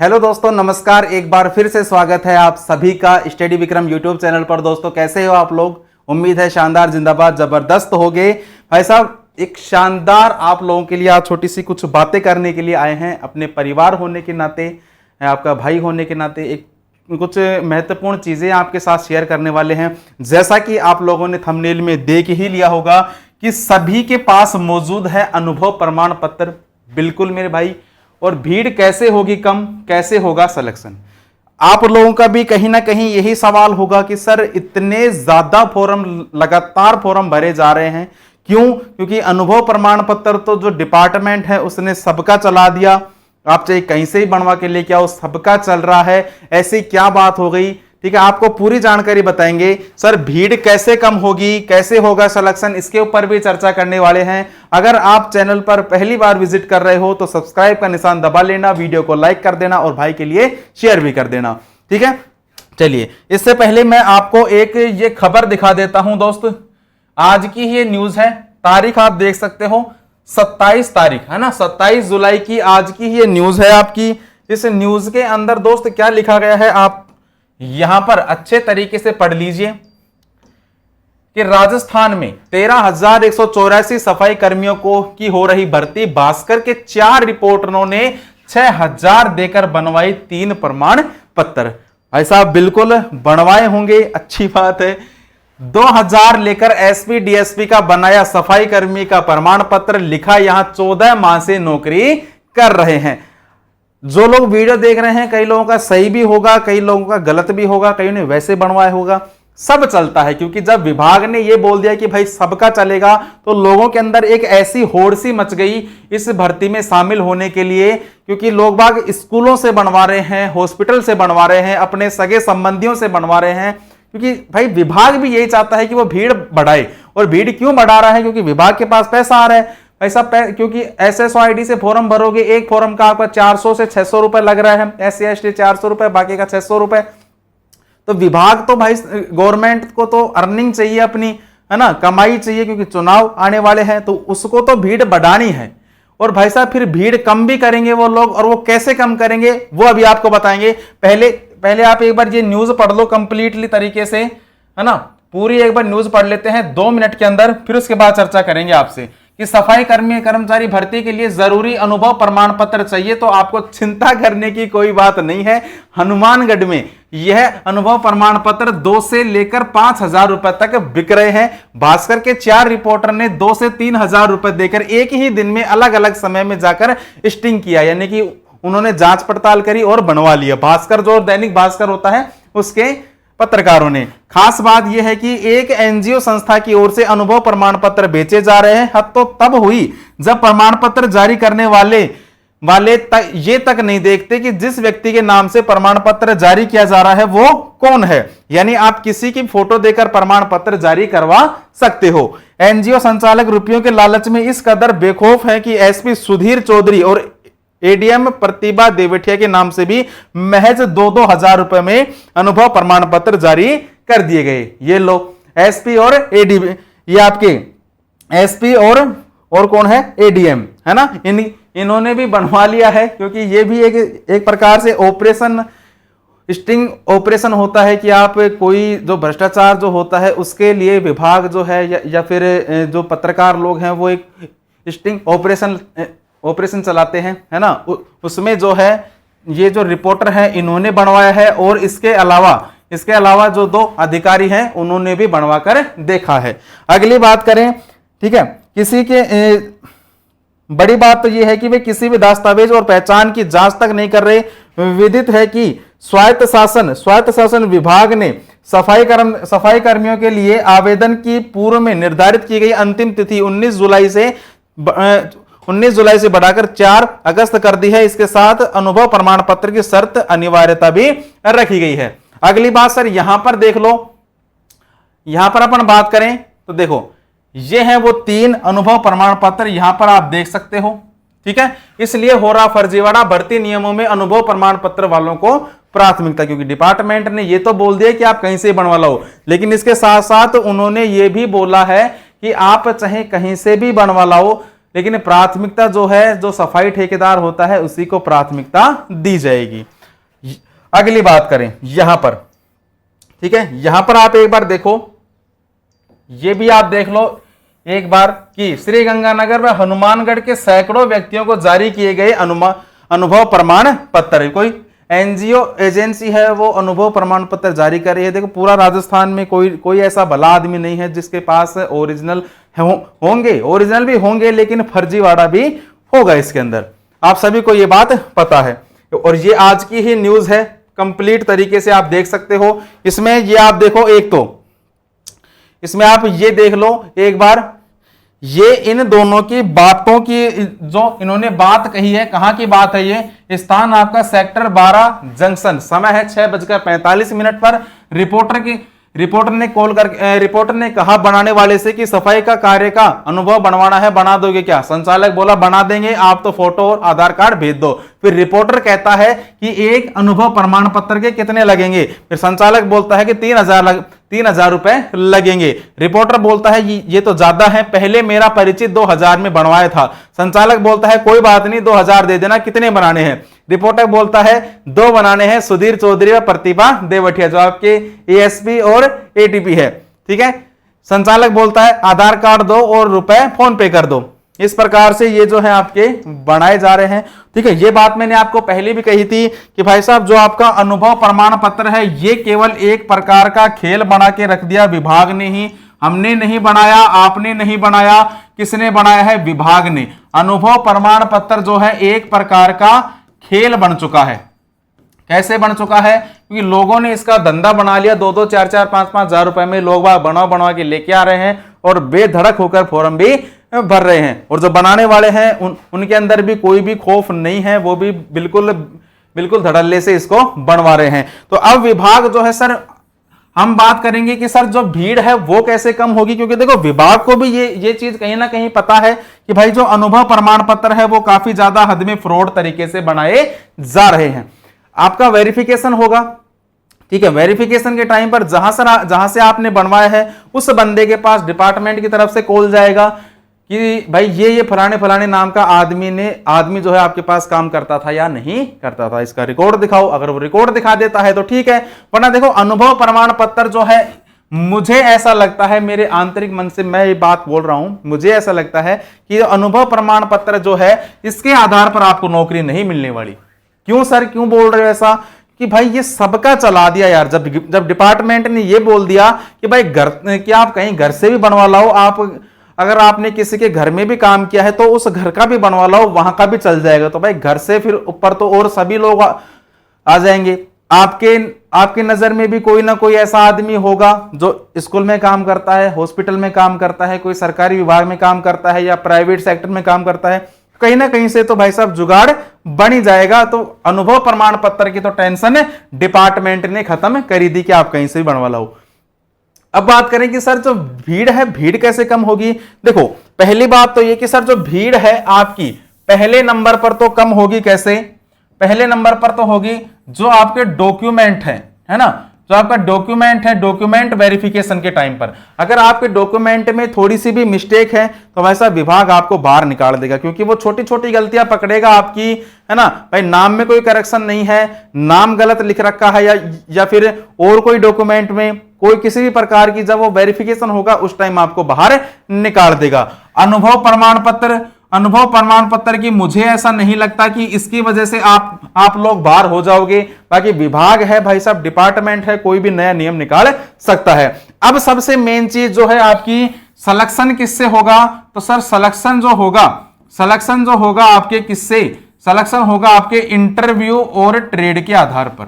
Hello दोस्तों, नमस्कार। एक बार फिर से स्वागत है आप सभी का स्टडी विक्रम यूट्यूब चैनल पर। दोस्तों कैसे हो आप लोग? उम्मीद है शानदार, जिंदाबाद, जबरदस्त हो गए। भाई साहब, एक शानदार आप लोगों के लिए आज छोटी सी कुछ बातें करने के लिए आए हैं। अपने परिवार होने के नाते, आपका भाई होने के नाते एक कुछ महत्वपूर्ण चीजें आपके साथ शेयर करने वाले हैं। जैसा कि आप लोगों ने थंबनेल में देख ही लिया होगा कि सभी के पास मौजूद है अनुभव प्रमाण पत्र। बिल्कुल मेरे भाई। और भीड़ कैसे होगी कम, कैसे होगा सिलेक्शन? आप लोगों का भी कहीं ना कहीं यही सवाल होगा कि सर इतने ज्यादा फॉर्म, लगातार फॉर्म भरे जा रहे हैं, क्यों? क्योंकि अनुभव प्रमाण पत्र तो जो डिपार्टमेंट है उसने सबका चला दिया। आप चाहे कहीं से ही बनवा के लेके आओ, सबका चल रहा है। ऐसी क्या बात हो गई? ठीक है, आपको पूरी जानकारी बताएंगे। सर भीड़ कैसे कम होगी, कैसे होगा सिलेक्शन, इसके ऊपर भी चर्चा करने वाले हैं। अगर आप चैनल पर पहली बार विजिट कर रहे हो तो सब्सक्राइब का निशान दबा लेना, वीडियो को लाइक कर देना और भाई के लिए शेयर भी कर देना। ठीक है, चलिए इससे पहले मैं आपको एक ये खबर दिखा देता हूं दोस्त। आज की ये न्यूज है, तारीख आप देख सकते हो 27 तारीख है ना, 27 जुलाई की आज की ये न्यूज है आपकी। इस न्यूज के अंदर दोस्त क्या लिखा गया है आप यहां पर अच्छे तरीके से पढ़ लीजिए कि राजस्थान में 13,184 सफाई कर्मियों को की हो रही भर्ती। भास्कर के 4 रिपोर्टरों ने 6,000 देकर बनवाई 3 प्रमाण पत्र। भाई साहब बिल्कुल बनवाए होंगे, अच्छी बात है। 2,000 लेकर एसपी डीएसपी का बनाया सफाई कर्मी का प्रमाण पत्र। लिखा यहां 14 माह से नौकरी कर रहे हैं। जो लोग वीडियो देख रहे हैं, कई लोगों का सही भी होगा, कई लोगों का गलत भी होगा, कई ने वैसे बनवाया होगा। सब चलता है, क्योंकि जब विभाग ने यह बोल दिया कि भाई सबका चलेगा तो लोगों के अंदर एक ऐसी होड़ सी मच गई इस भर्ती में शामिल होने के लिए। क्योंकि लोग बाग स्कूलों से बनवा रहे हैं, हॉस्पिटल से बनवा रहे हैं, अपने सगे संबंधियों से बनवा रहे हैं। क्योंकि भाई विभाग भी यही चाहता है कि वो भीड़ बढ़ाए। और भीड़ क्यों बढ़ा रहा है? क्योंकि विभाग के पास पैसा आ रहा है। ऐसा क्योंकि SSOID से फॉर्म भरोगे, एक फॉर्म का आपका 400 से 600 रुपए लग रहा है। SC/ST 400 रुपए, बाकी का 600 रुपए। तो विभाग तो भाई, गवर्नमेंट को तो अर्निंग चाहिए अपनी, है ना, कमाई चाहिए, क्योंकि चुनाव आने वाले हैं तो उसको तो भीड़ बढ़ानी है। और भाई साहब फिर भीड़ कम भी करेंगे वो लोग, और वो कैसे कम करेंगे वो अभी आपको बताएंगे। पहले आप एक बार ये न्यूज पढ़ लो कंप्लीटली तरीके से, है ना, पूरी एक बार न्यूज पढ़ लेते हैं 2 मिनट के अंदर, फिर उसके बाद चर्चा करेंगे आपसे कि सफाई कर्मचारी भर्ती के लिए जरूरी अनुभव प्रमाण पत्र चाहिए। तो आपको चिंता करने की कोई बात नहीं है। हनुमानगढ़ में यह अनुभव प्रमाण पत्र 2 से लेकर 5,000 रुपए तक बिक रहे हैं। भास्कर के 4 रिपोर्टर ने 2 से 3,000 रुपए देकर एक ही दिन में अलग अलग समय में जाकर स्टिंग किया, यानी कि उन्होंने जांच पड़ताल करी और बनवा लिया। भास्कर जो दैनिक भास्कर होता है उसके पत्रकारों ने। खास बात यह है कि एक एनजीओ संस्था की ओर से अनुभव प्रमाण पत्र बेचे जा रहे हैं। हद तो तब हुई जब प्रमाण पत्र जारी करने वाले ये तक नहीं देखते कि जिस व्यक्ति के नाम से प्रमाण पत्र जारी किया जा रहा है वो कौन है। यानी आप किसी की फोटो देकर प्रमाण पत्र जारी करवा सकते हो। एनजीओ संचालक रुपयों के लालच में इस कदर बेखौफ है कि एसपी सुधीर चौधरी और एडीएम प्रतिभा देवटिया के नाम से भी महज 2-2 हजार रुपए में अनुभव प्रमाण पत्र जारी कर दिए गए। ये लो एसपी और एडीएम, ये आपके एसपी और कौन है? एडीएम, है ना। इन्होंने भी बनवा लिया है, क्योंकि ये भी एक प्रकार से ऑपरेशन, स्टिंग ऑपरेशन होता है कि आप कोई जो भ्रष्टाचार जो होता है उसके लिए विभाग जो है या फिर जो पत्रकार लोग हैं वो एक स्टिंग ऑपरेशन चलाते हैं, है ना। उसमें जो है ये जो रिपोर्टर है इन्होंने बनवाया है, और इसके अलावा जो 2 अधिकारी हैं उन्होंने भी बनवा कर देखा है। अगली बात करें, ठीक है, किसी के बड़ी बात तो यह है कि वे किसी भी दस्तावेज और पहचान की जांच तक नहीं कर रहे। विदित है कि स्वायत्त शासन विभाग ने सफाई कर्मियों के लिए आवेदन की पूर्व में निर्धारित की गई अंतिम तिथि 19 जुलाई से बढ़ाकर 4 अगस्त कर दी है। इसके साथ अनुभव प्रमाण पत्र की शर्त अनिवार्यता भी रखी गई है। अगली बात सर यहां पर देख लो, यहां पर अपन बात करें तो देखो ये है वो 3 अनुभव प्रमाण पत्र, यहां पर आप देख सकते हो। ठीक है, इसलिए हो रहा फर्जीवाड़ा। भर्ती नियमों में अनुभव प्रमाण पत्र वालों को प्राथमिकता, क्योंकि डिपार्टमेंट ने ये तो बोल दिया कि आप कहीं से बनवा लो, लेकिन इसके साथ साथ उन्होंने ये भी बोला है कि आप चाहे कहीं से भी बनवा लाओ, लेकिन प्राथमिकता जो है, जो सफाई ठेकेदार होता है उसी को प्राथमिकता दी जाएगी। अगली बात करें यहां पर, ठीक है, यहां पर आप एक बार देखो, ये भी आप देख लो एक बार कि श्री गंगानगर व हनुमानगढ़ के सैकड़ों व्यक्तियों को जारी किए गए अनुभव प्रमाण पत्र। कोई एनजीओ एजेंसी है वो अनुभव प्रमाण पत्र जारी कर रही है। देखो पूरा राजस्थान में कोई ऐसा भला आदमी नहीं है जिसके पास ओरिजिनल होंगे, ओरिजिनल भी होंगे लेकिन फर्जीवाड़ा भी होगा इसके अंदर, आप सभी को ये बात पता है। और ये आज की ही न्यूज है, कंप्लीट तरीके से आप देख सकते हो। इसमें ये आप देखो, एक तो इसमें आप ये देख लो एक बार, ये इन दोनों की बातों की जो इन्होंने बात कही है, कहां की बात है ये, स्थान आपका सेक्टर 12 जंक्शन, समय है 6:45 पर। रिपोर्टर ने कहा बनाने वाले से कि सफाई का कार्य का अनुभव बनवाना है, बना दोगे क्या? संचालक बोला बना देंगे, आप तो फोटो और आधार कार्ड भेज दो। फिर रिपोर्टर कहता है कि एक अनुभव प्रमाण पत्र के कितने लगेंगे? फिर संचालक बोलता है कि 3,000 रुपए लगेंगे। रिपोर्टर बोलता है ये तो ज्यादा है, पहले मेरा परिचित 2,000 में बनवाया था। संचालक बोलता है कोई बात नहीं, 2,000 दे देना, कितने बनाने हैं? रिपोर्टर बोलता है 2 बनाने हैं, सुधीर चौधरी व प्रतिभा देवटिया, जो आपके एएसपी और एटीपी है, ठीक है। संचालक बोलता है आधार कार्ड दो और रुपए फोन पे कर दो। इस प्रकार से ये जो है आपके बनाए जा रहे हैं, ठीक है। ये बात मैंने आपको पहले भी कही थी कि भाई साहब जो आपका अनुभव प्रमाण पत्र है ये केवल एक प्रकार का खेल बना के रख दिया विभाग ने ही, हमने नहीं बनाया, आपने नहीं बनाया, किसने बनाया है? विभाग ने। अनुभव प्रमाण पत्र जो है एक प्रकार का खेल बन चुका है। कैसे बन चुका है? क्योंकि लोगों ने इसका धंधा बना लिया, 2-2, 4-4, 5-5 हजार रुपए में लोग बनवा के लेके आ रहे हैं और बेधड़क होकर फॉर्म भी भर रहे हैं। और जो बनाने वाले हैं उनके अंदर भी कोई भी खौफ नहीं है, वो भी बिल्कुल धड़ल्ले से इसको बनवा रहे हैं। तो अब विभाग जो है सर, हम बात करेंगे कि सर जो भीड़ है वो कैसे कम होगी, क्योंकि देखो विभाग को भी ये चीज कहीं ना कहीं पता है कि भाई जो अनुभव प्रमाण पत्र है वो काफी ज्यादा हद में फ्रॉड तरीके से बनाए जा रहे हैं। आपका वेरिफिकेशन होगा, ठीक है। वेरिफिकेशन के टाइम पर जहां से आपने बनवाया है उस बंदे के पास डिपार्टमेंट की तरफ से कॉल जाएगा कि भाई ये फलाने नाम का आदमी जो है आपके पास काम करता था या नहीं करता था, इसका रिकॉर्ड दिखाओ। अगर वो रिकॉर्ड दिखा देता है तो ठीक है, वरना देखो अनुभव प्रमाण पत्र जो है, मुझे ऐसा लगता है, मेरे आंतरिक मन से मैं ये बात बोल रहा हूं, मुझे ऐसा लगता है कि अनुभव प्रमाण पत्र जो है इसके आधार पर आपको नौकरी नहीं मिलने वाली। क्यों सर, क्यों बोल रहे हो ऐसा? कि भाई ये सबका चला दिया यार। जब डिपार्टमेंट ने ये बोल दिया कि भाई क्या आप कहीं घर से भी बनवा लाओ, आप अगर आपने किसी के घर में भी काम किया है तो उस घर का भी बनवा लाओ, वहां का भी चल जाएगा। तो भाई घर से फिर ऊपर तो और सभी लोग आ जाएंगे। आपके नजर में भी कोई ना कोई ऐसा आदमी होगा जो स्कूल में काम करता है, हॉस्पिटल में काम करता है, कोई सरकारी विभाग में काम करता है या प्राइवेट सेक्टर में काम करता है, कहीं ना कहीं से तो भाई साहब जुगाड़ बन ही जाएगा। तो अनुभव प्रमाण पत्र की तो टेंशन डिपार्टमेंट ने खत्म करी दी कि आप कहीं से भी बनवा लाओ। अब बात करें कि सर जो भीड़ है, भीड़ कैसे कम होगी? देखो पहली बात तो ये कि सर जो भीड़ है आपकी पहले नंबर पर तो कम होगी कैसे? पहले नंबर पर तो होगी जो आपके डॉक्यूमेंट है ना, जो आपका डॉक्यूमेंट है, डॉक्यूमेंट वेरिफिकेशन के टाइम पर अगर आपके डॉक्यूमेंट में थोड़ी सी भी मिस्टेक है तो वैसा विभाग आपको बाहर निकाल देगा, क्योंकि वो छोटी छोटी गलतियां पकड़ेगा आपकी, है ना। भाई नाम में कोई करेक्शन नहीं है, नाम गलत लिख रखा है या फिर और कोई डॉक्यूमेंट में कोई किसी भी प्रकार की जब वो वेरिफिकेशन होगा उस टाइम आपको बाहर निकाल देगा। अनुभव प्रमाण पत्र की मुझे ऐसा नहीं लगता कि इसकी वजह से आप लोग बाहर हो जाओगे। बाकी विभाग है भाई साहब, डिपार्टमेंट है, कोई भी नया नियम निकाल सकता है। अब सबसे मेन चीज जो है आपकी सिलेक्शन किससे होगा? तो सर सिलेक्शन जो होगा आपके किससे? सिलेक्शन होगा आपके इंटरव्यू और ट्रेड के आधार पर,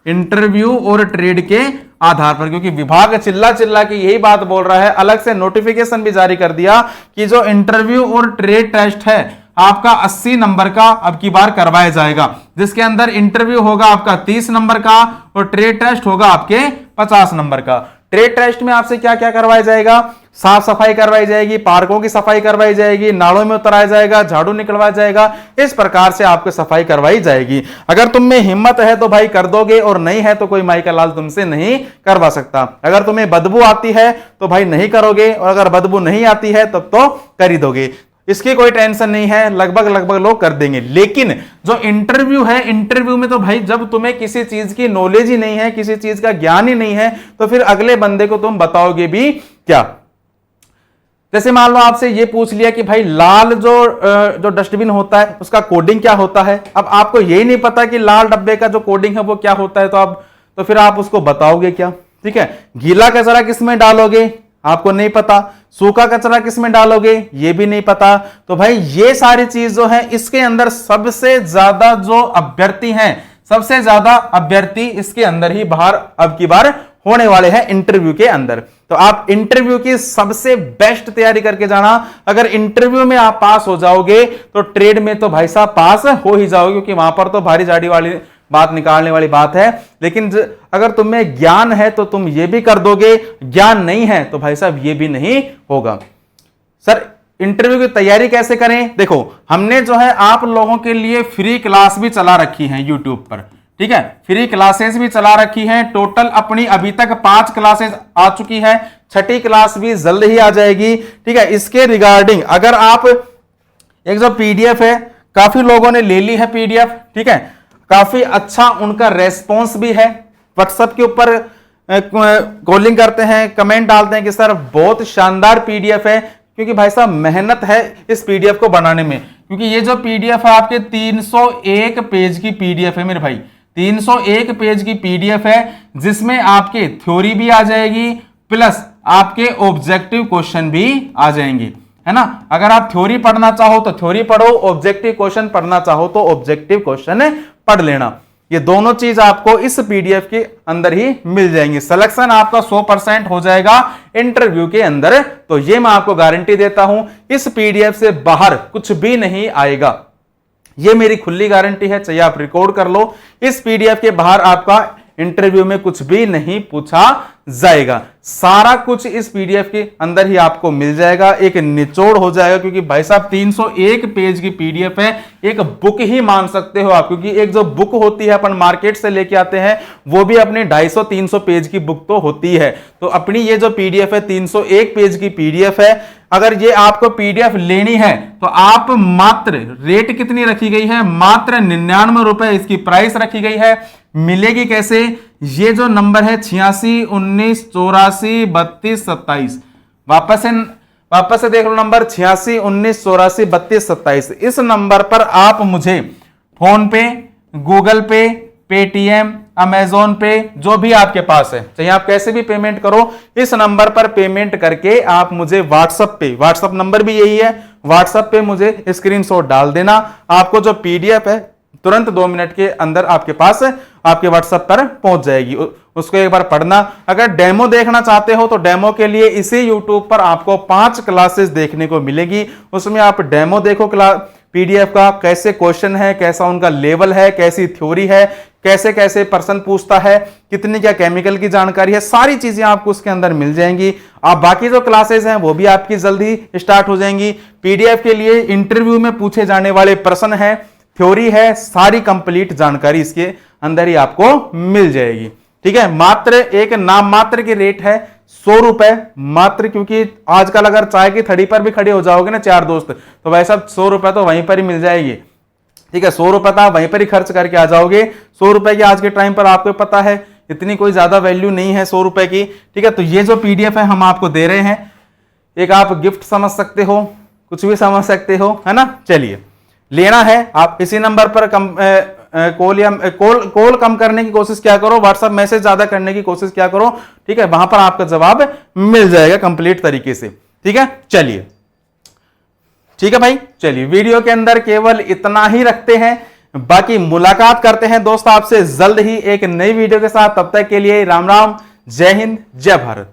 इंटरव्यू और ट्रेड के आधार पर, क्योंकि विभाग चिल्ला के यही बात बोल रहा है, अलग से नोटिफिकेशन भी जारी कर दिया कि जो इंटरव्यू और ट्रेड टेस्ट है आपका 80 नंबर का अब की बार करवाया जाएगा, जिसके अंदर इंटरव्यू होगा आपका 30 नंबर का और ट्रेड टेस्ट होगा आपके 50 नंबर का। ट्रेड टेस्ट में आपसे क्या क्या करवाया जाएगा? साफ सफाई करवाई जाएगी, पार्कों की सफाई करवाई जाएगी, नालों में उतराया जाएगा, झाड़ू निकलवाया जाएगा, इस प्रकार से आपको सफाई करवाई जाएगी। अगर तुम में हिम्मत है तो भाई कर दोगे, और नहीं है तो कोई माई का लाल तुमसे नहीं करवा सकता। अगर तुम्हें बदबू आती है तो भाई नहीं करोगे, और अगर बदबू नहीं आती है तब तो कर ही दोगे। इसकी कोई टेंशन नहीं है, लगभग लोग कर देंगे। लेकिन जो इंटरव्यू है, इंटरव्यू में तो भाई जब तुम्हें किसी चीज की नॉलेज ही नहीं है, किसी चीज का ज्ञान ही नहीं है, तो फिर अगले बंदे को तुम बताओगे भी क्या। जैसे मान लो आपसे ये पूछ लिया कि भाई लाल जो डस्टबिन होता है उसका कोडिंग क्या होता है। अब आपको यही नहीं पता कि लाल डब्बे का जो कोडिंग है वो क्या होता है, तो फिर आप उसको बताओगे क्या। ठीक है, गीला कचरा किस में डालोगे आपको नहीं पता, सूखा कचरा किस में डालोगे ये भी नहीं पता। तो भाई ये सारी चीज जो है इसके अंदर सबसे ज्यादा जो अभ्यर्थी हैं, सबसे ज्यादा अभ्यर्थी इसके अंदर ही बाहर अब की बार होने वाले हैं इंटरव्यू के अंदर। तो आप इंटरव्यू की सबसे बेस्ट तैयारी करके जाना। अगर इंटरव्यू में आप पास हो जाओगे तो ट्रेड में तो भाई साहब पास हो ही जाओगे, क्योंकि वहां पर तो भारी जाड़ी वाली बात निकालने वाली बात है। लेकिन अगर तुम्हें ज्ञान है तो तुम ये भी कर दोगे, ज्ञान नहीं है तो भाई साहब ये भी नहीं होगा। सर इंटरव्यू की तैयारी कैसे करें? देखो हमने जो है आप लोगों के लिए फ्री क्लास भी चला रखी है यूट्यूब पर। ठीक है, फ्री क्लासेस भी चला रखी हैं। टोटल अपनी अभी तक 5 क्लासेस आ चुकी है, 6ठी क्लास भी जल्द ही आ जाएगी। ठीक है, इसके रिगार्डिंग अगर आप एक जो पीडीएफ है, काफी लोगों ने ले ली है पीडीएफ। ठीक है, काफी अच्छा उनका रेस्पॉन्स भी है। व्हाट्सएप के ऊपर कॉलिंग करते हैं, कमेंट डालते हैं कि सर बहुत शानदार पीडीएफ है, क्योंकि भाई साहब मेहनत है इस पीडीएफ को बनाने में। क्योंकि ये जो पीडीएफ है आपके 301 पेज की पीडीएफ है मेरे भाई, 301 पेज की पीडीएफ है, जिसमें आपके थ्योरी भी आ जाएगी प्लस आपके ऑब्जेक्टिव क्वेश्चन भी आ जाएंगे, है ना। अगर आप थ्योरी पढ़ना चाहो तो थ्योरी पढ़ो, ऑब्जेक्टिव क्वेश्चन पढ़ना चाहो तो ऑब्जेक्टिव क्वेश्चन पढ़ लेना। ये दोनों चीज आपको इस पीडीएफ के अंदर ही मिल जाएंगी। सिलेक्शन आपका 100% हो जाएगा इंटरव्यू के अंदर, तो ये मैं आपको गारंटी देता हूं, इस पीडीएफ से बाहर कुछ भी नहीं आएगा। ये मेरी खुली गारंटी है, चाहिए आप रिकॉर्ड कर लो। इस पीडीएफ के बाहर आपका इंटरव्यू में कुछ भी नहीं पूछा जाएगा, सारा कुछ इस पीडीएफ के अंदर ही आपको मिल जाएगा, एक निचोड़ हो जाएगा। क्योंकि भाई साहब 301 पेज की पीडीएफ है, एक बुक ही मान सकते हो आप। क्योंकि एक जो बुक होती है अपन मार्केट से लेके आते हैं वो भी अपनी 250-300 पेज की बुक तो होती है, तो अपनी ये जो पीडीएफ है 301 पेज की पीडीएफ है। अगर ये आपको पीडीएफ लेनी है तो आप मात्र, रेट कितनी रखी गई है, मात्र 99 रुपए इसकी प्राइस रखी गई है। मिलेगी कैसे? ये जो नंबर है 86 19 84 32 27, वापस से देख लो नंबर 86 19 84 32 27। इस नंबर पर आप मुझे फोन पे, गूगल पे, पेटीएम, अमेजोन पे, जो भी आपके पास है, चाहे आप कैसे भी पेमेंट करो, इस नंबर पर पेमेंट करके आप मुझे व्हाट्सएप नंबर भी यही है, व्हाट्सएप पे मुझे स्क्रीनशॉट डाल देना। आपको जो पीडीएफ है तुरंत 2 मिनट के अंदर आपके पास, आपके व्हाट्सएप पर पहुंच जाएगी। उसको एक बार पढ़ना। अगर डेमो देखना चाहते हो तो डेमो के लिए इसी यूट्यूब पर आपको 5 क्लासेस देखने को मिलेगी। उसमें आप डेमो देखो पीडीएफ का, कैसे क्वेश्चन है, कैसा उनका लेवल है, कैसी थ्योरी है, कैसे कैसे पर्सन पूछता है, कितनी क्या केमिकल की जानकारी है, सारी चीजें आपको उसके अंदर मिल जाएंगी। आप बाकी जो क्लासेस हैं वो भी आपकी जल्दी स्टार्ट हो जाएंगी। पीडीएफ के लिए इंटरव्यू में पूछे जाने वाले प्रश्न है, थ्योरी है, सारी कंप्लीट जानकारी इसके अंदर ही आपको मिल जाएगी। ठीक है, मात्र एक नाम मात्र की रेट है 100 रुपए मात्र। क्योंकि आजकल अगर चाय की थड़ी पर भी खड़े हो जाओगे ना 4 दोस्त, तो भाई साहब 100 रुपए तो वहीं पर ही मिल जाएगी। ठीक है, 100 रुपए तो आप वहीं पर ही खर्च करके आ जाओगे। 100 रुपए की आज के टाइम पर आपको पता है इतनी कोई ज्यादा वैल्यू नहीं है 100 रुपए की। ठीक है, तो ये जो पीडीएफ है हम आपको दे रहे हैं, एक आप गिफ्ट समझ सकते हो, कुछ भी समझ सकते हो, है ना। चलिए, लेना है आप इसी नंबर पर कॉल कम करने की कोशिश क्या करो, व्हाट्सएप मैसेज ज्यादा करने की कोशिश क्या करो। ठीक है, वहां पर आपका जवाब मिल जाएगा कंप्लीट तरीके से। ठीक है, चलिए, ठीक है भाई, चलिए वीडियो के अंदर केवल इतना ही रखते हैं, बाकी मुलाकात करते हैं दोस्त आपसे जल्द ही एक नई वीडियो के साथ। तब तक के लिए राम राम, जय हिंद, जय भारत।